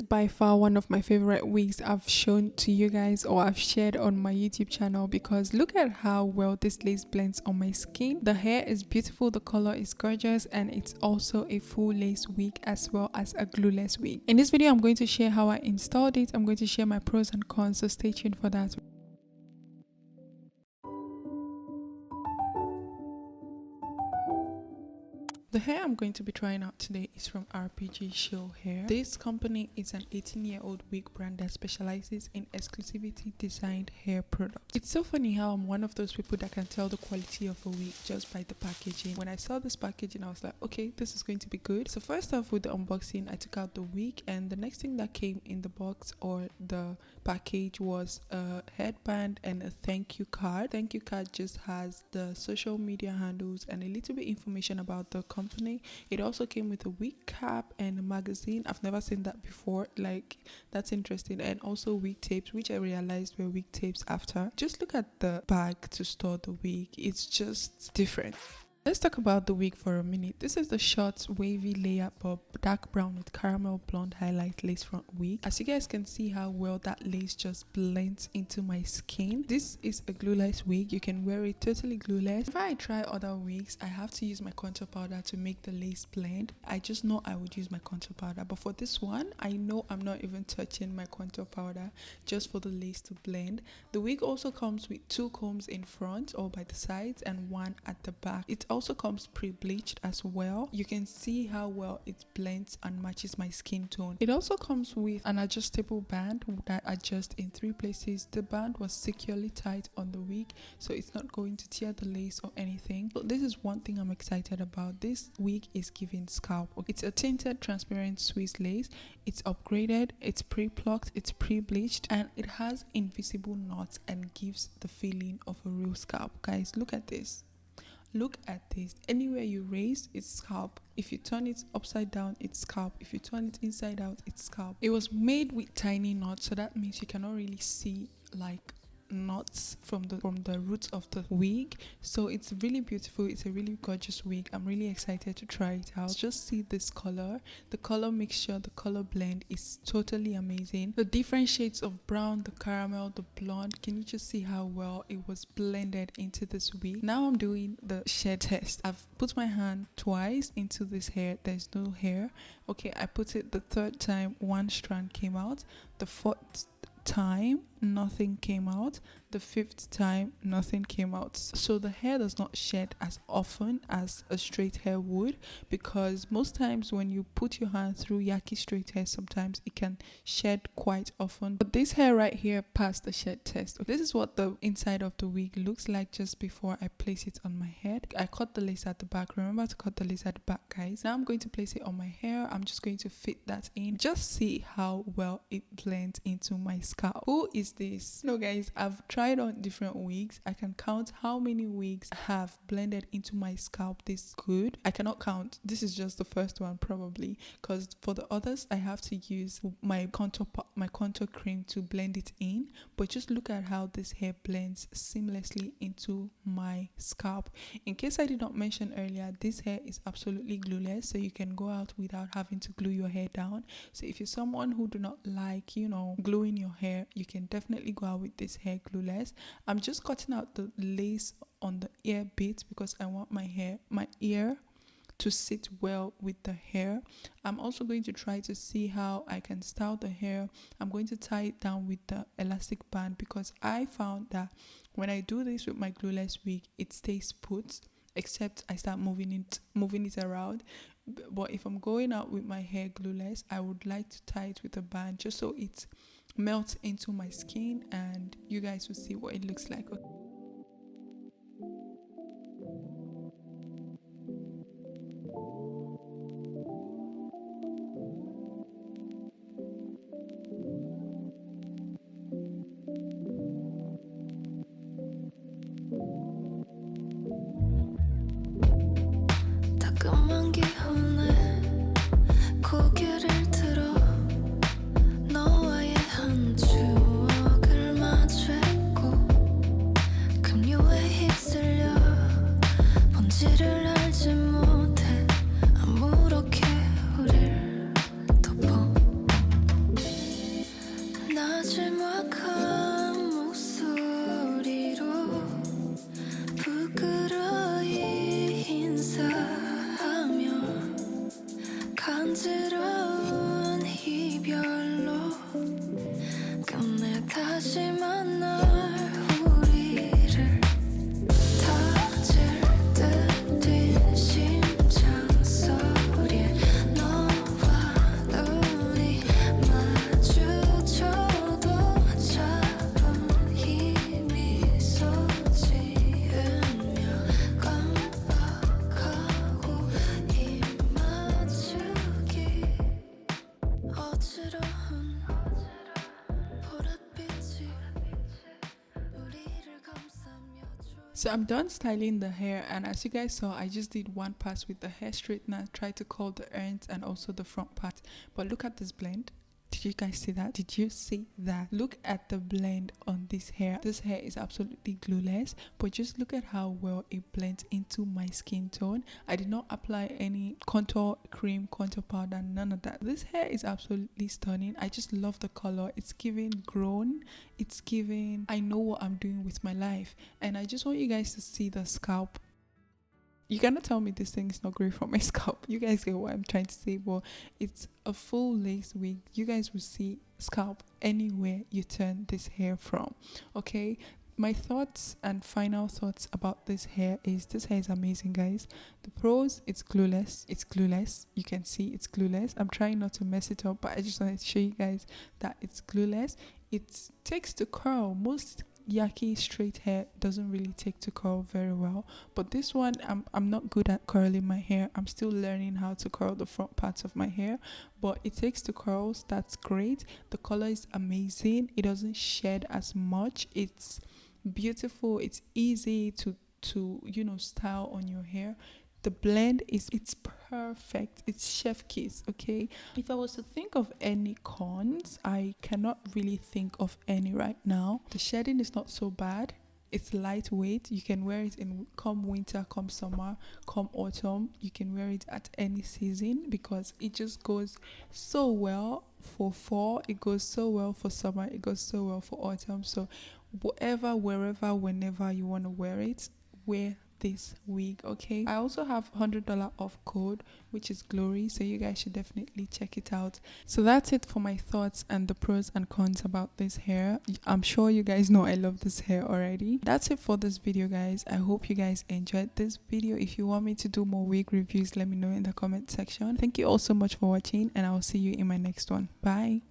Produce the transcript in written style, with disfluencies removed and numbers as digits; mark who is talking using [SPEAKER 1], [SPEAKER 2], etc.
[SPEAKER 1] is by far one of my favorite wigs I've shown to you guys or I've shared on my YouTube channel, because look at how well this lace blends on my skin. The hair is beautiful, the color is gorgeous, and it's also a full lace wig as well as a glueless wig. In this video I'm going to share how I installed it. I'm going to share my pros and cons, so stay tuned for that. The hair I'm going to be trying out today is from RPGSHOW hair. This company is an 18-year-old wig brand that specializes in exclusivity designed hair products. It's so funny how I'm one of those people that can tell the quality of a wig just by the packaging. When I saw this packaging, I was like, okay, this is going to be good. So first off, with the unboxing, I took out the wig, and the next thing that came in the box or the package was a headband and a thank you card. Thank you card just has the social media handles and a little bit information about the company. It also came with a wig cap and a magazine. I've never seen that before, like that's interesting. And also wig tapes, which I realized were wig tapes after. Just look at the bag to store the wig, it's just different. Let's talk about the wig for a minute. This is the short wavy layer bob, dark brown with caramel blonde highlight lace front wig. As you guys can see how well that lace just blends into my skin. This is a glueless wig. You can wear it totally glueless. If I try other wigs, I have to use my contour powder to make the lace blend. I just know I would use my contour powder, but for this one, I know I'm not even touching my contour powder just for the lace to blend. The wig also comes with 2 combs in front or by the sides and 1 at the back. It also comes pre-bleached as well. You can see how well it blends and matches my skin tone. It also comes with an adjustable band that adjusts in 3 places. The band was securely tied on the wig, so it's not going to tear the lace or anything. So this is one thing I'm excited about. This wig is giving scalp. It's a tinted transparent Swiss lace. It's upgraded, it's pre-plucked, it's pre-bleached, and it has invisible knots and gives the feeling of a real scalp. Guys, look at this. Look at this. Anywhere you raise, it's scalp. If you turn it upside down, it's scalp. If you turn it inside out, it's scalp. It was made with tiny knots, so that means you cannot really see like knots from the roots of the wig. So it's really beautiful. It's a really gorgeous wig. I'm really excited to try it out. Just see this color. The color mixture, the color blend is totally amazing. The different shades of brown, the caramel, the blonde, can you just see how well it was blended into this wig? Now I'm doing the shed test. I've put my hand twice into this hair. There's no hair. Okay, I put it the 3rd time, 1 strand came out. The 4th time, nothing came out. The 5th time, nothing came out. So the hair does not shed as often as a straight hair would, because most times when you put your hand through Yaki straight hair, sometimes it can shed quite often. But this hair right here passed the shed test. This is what the inside of the wig looks like just before I place it on my head. I cut the lace at the back. Remember to cut the lace at the back, guys. Now I'm going to place it on my hair. I'm just going to fit that in. Just see how well it blends into my scalp. Who is this? No guys, I've tried on different wigs. I can count how many wigs have blended into my scalp this good. I cannot count. This is just the first one probably, because for the others I have to use my contour cream to blend it in. But just look at how this hair blends seamlessly into my scalp. In case I did not mention earlier, this hair is absolutely glueless, so you can go out without having to glue your hair down. So if you're someone who do not like, gluing your hair, you can definitely go out with this hair glueless. I'm just cutting out the lace on the ear bit because I want my ear to sit well with the hair. I'm also going to try to see how I can style the hair. I'm going to tie it down with the elastic band, because I found that when I do this with my glueless wig, it stays put, except I start moving it around. But if I'm going out with my hair glueless, I would like to tie it with a band just so it melts into my skin and you guys will see what it looks like.
[SPEAKER 2] 마지막한 목소리로 부끄러이 인사하며 간지러운 이별로 끝내 다시 만날 우리를 터질 듯 뛴 심장 소리에 너와 눈이 마주쳐도 작은 힘이 쏟지으며 깜빡하고 입 맞추기 어지러운 보랏빛이 우리를 감싸며
[SPEAKER 1] So I'm done styling the hair, and as you guys saw, I just did one pass with the hair straightener, tried to curl the ends and also the front part. But look at this blend. Did you guys see that? Did you see that? Look at the blend on this hair. This hair is absolutely glueless, but just look at how well it blends into my skin tone. I did not apply any contour cream, contour powder, none of that. This hair is absolutely stunning. I just love the color. It's giving grown. It's giving I know what I'm doing with my life. And I just want you guys to see the scalp. You cannot tell me this thing is not great for my scalp. You guys get what I'm trying to say, but it's a full lace wig. You guys will see scalp anywhere you turn this hair from. Okay, my thoughts and final thoughts about this hair is amazing, guys. The pros, it's glueless. You can see it's glueless. I'm trying not to mess it up, but I just wanted to show you guys that it's glueless. It takes to curl. Most Yaki straight hair doesn't really take to curl very well, but this one I'm not good at curling my hair. I'm still learning how to curl the front parts of my hair, but it takes to curls. That's great. The color is amazing. It doesn't shed as much. It's beautiful. It's easy to style on your hair. The blend it's perfect. It's chef kiss. Okay, if I was to think of any cons, I cannot really think of any right now. The shedding is not so bad. It's lightweight. You can wear it in come winter, come summer, come autumn. You can wear it at any season because it just goes so well for fall. It goes so well for summer. It goes so well for autumn. So whatever, wherever, whenever you want to wear it, wear this wig. Okay, I also have $100 off code, which is glory, so you guys should definitely check it out. So that's it for my thoughts and the pros and cons about this hair. I'm sure you guys know I love this hair already. That's it for this video, guys. I hope you guys enjoyed this video. If you want me to do more wig reviews, let me know in the comment section. Thank you all so much for watching, and I will see you in my next one. Bye.